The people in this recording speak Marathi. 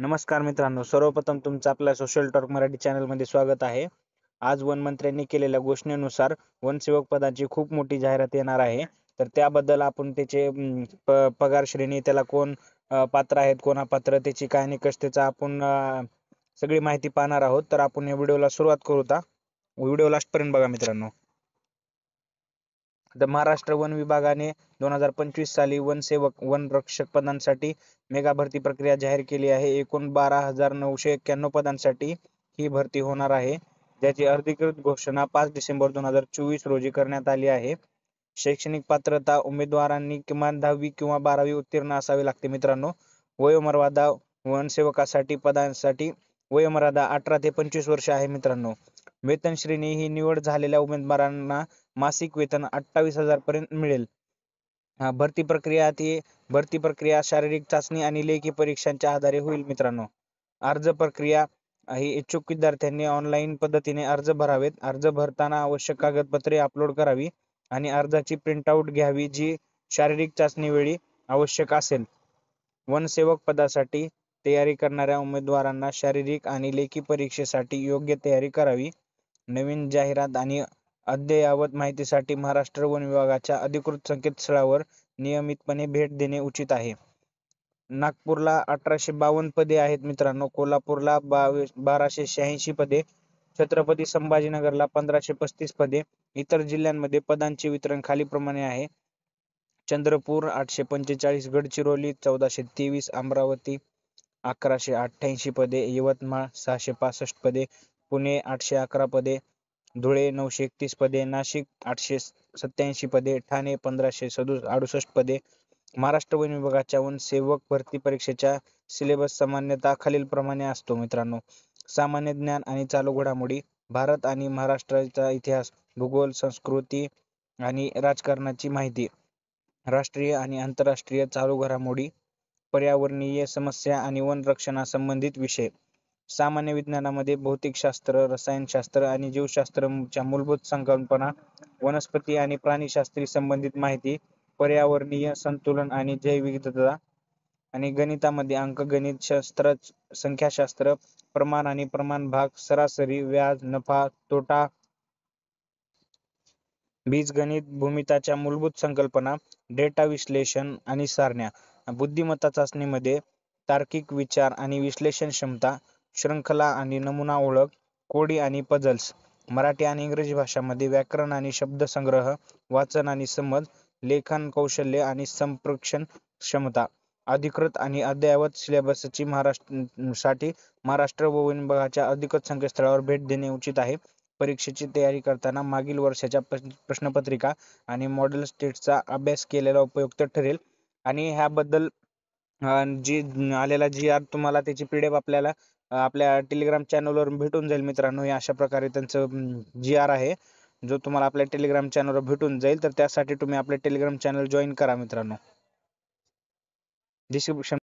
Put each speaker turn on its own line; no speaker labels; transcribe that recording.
नमस्कार मित्रांनो, सर्वप्रथम तुमचं आपल्या सोशल टॉक मराठी चॅनलमध्ये स्वागत आहे. आज वन मंत्र्यांनी केलेल्या घोषणेनुसार वनसेवक पदाची खूप मोठी जाहिरात येणार आहे. तर त्याबद्दल आपण त्याचे पगार श्रेणी, त्याला कोण पात्र आहेत, कोण अपात्र, त्याची काय निकष, त्याचा आपण सगळी माहिती पाहणार आहोत. तर आपण या व्हिडिओला सुरुवात करू. व्हिडिओ लास्टपर्यंत बघा मित्रांनो. महाराष्ट्र वन विभागाने 2025 साली वनसेवक वन रक्षक पदांसाठी मेगा भरती प्रक्रिया जाहीर केली आहे. एकूण 12,991 पदांसाठी ही भरती होणार आहे, ज्याची अधिकृत घोषणा 5 डिसेंबर 2024 रोजी करण्यात आली आहे. शैक्षणिक पात्रता: उमेदवारांनी किमान 10वी किंवा 12वी उत्तीर्ण असावे लागते मित्रांनो. वयोमर्यादा: वनसेवकासाठी पदांसाठी वयोमर्यादा 18 ते 25 वर्ष आहे मित्रांनो. वेतन श्रेणी: ही निवड झालेल्या उमेदवारांना मासिक वेतन 28,000 पर्यंत मिळेल. भरती प्रक्रिया शारीरिक चाचणी आणि लेखी परीक्षांच्या आधारे होईल मित्रांनो. अर्ज प्रक्रिया: ही इच्छुक विद्यार्थ्यांनी ऑनलाईन पद्धतीने अर्ज भरावेत. अर्ज भरताना आवश्यक कागदपत्रे अपलोड करावी आणि अर्जाची प्रिंटआउट घ्यावी, जी शारीरिक चाचणी वेळी आवश्यक असेल. वनसेवक पदासाठी तयारी करणाऱ्या उमेदवारांना शारीरिक आणि लेखी परीक्षेसाठी योग्य तयारी करावी. नवीन जाहिरात आणि अद्ययावत माहितीसाठी महाराष्ट्र वन विभागाच्या अधिकृत संकेतस्थळावर नियमितपणे भेट देणे उचित आहे. नागपूरला 1852 पदे आहेत मित्रांनो. कोल्हापूरला 1286 पदे. छत्रपती संभाजीनगरला 1535 पदे. इतर जिल्ह्यांमध्ये पदांचे वितरण खालीप्रमाणे आहे. चंद्रपूर 845, गडचिरोली 1423, अमरावती 1188 पदे, यवतमाळ 665 पदे, पुणे 811 पदे, धुळे 931 पदे, नाशिक 887 पदे, ठाणे 1568 पदे. महाराष्ट्र वन विभागाच्या वनसेवक भरती परीक्षेच्या सिलेबस सामान्यतः खालीलप्रमाणे असतो मित्रांनो. सामान्य ज्ञान आणि चालू घडामोडी, भारत आणि महाराष्ट्राचा इतिहास, भूगोल, संस्कृती आणि राजकारणाची माहिती, राष्ट्रीय आणि आंतरराष्ट्रीय चालू घडामोडी, पर्यावरणीय समस्या आणि वन रक्षणासंबंधित विषय. सामान्य विज्ञानामध्ये भौतिकशास्त्र, रसायनशास्त्र आणि जीवशास्त्राच्या मूलभूत संकल्पना, वनस्पती आणि प्राणीशास्त्री संबंधित माहिती, पर्यावरणीय संतुलन आणि जैवविविधता. आणि गणितामध्ये अंकगणित शास्त्र, संख्याशास्त्र, प्रमाण आणि प्रमाण भाग, सरासरी, व्याज, नफा तोटा, बीजगणित, भूमितीच्या मूलभूत संकल्पना, डेटा विश्लेषण आणि सारण्या. बुद्धिमत्ता चाचणीमध्ये तार्किक विचार आणि विश्लेषण क्षमता, शृंखला आणि नमुना ओळख, कोडी आणि पझल्स. मराठी आणि इंग्रजी भाषांमध्ये व्याकरण आणि शब्दसंग्रह, वाचन आणि समज, लेखन कौशल्य आणि संप्रेषण क्षमता. अधिकृत आणि अद्ययावत सिलेबसची महाराष्ट्र वन विभागाच्या अधिकृत संकेतस्थळावर भेट देणे उचित आहे. परीक्षेची तयारी करताना मागील वर्षाच्या प्रश्नपत्रिका आणि मॉडेल टेस्टचा अभ्यास केलेला उपयुक्त ठरेल. आणि ह्याबद्दल जी आलेला GR तुम्हाला त्याची PDF आपल्याला आपल्या टेलिग्राम चॅनलवर भेटून जाईल मित्रांनो. हे अशा प्रकारे त्यांचं GR आहे, जो तुम्हाला आपल्या टेलिग्राम चॅनलवर भेटून जाईल. तर त्यासाठी तुम्ही आपले टेलिग्राम चॅनल जॉईन करा मित्रांनो. डिस्क्रिप्शन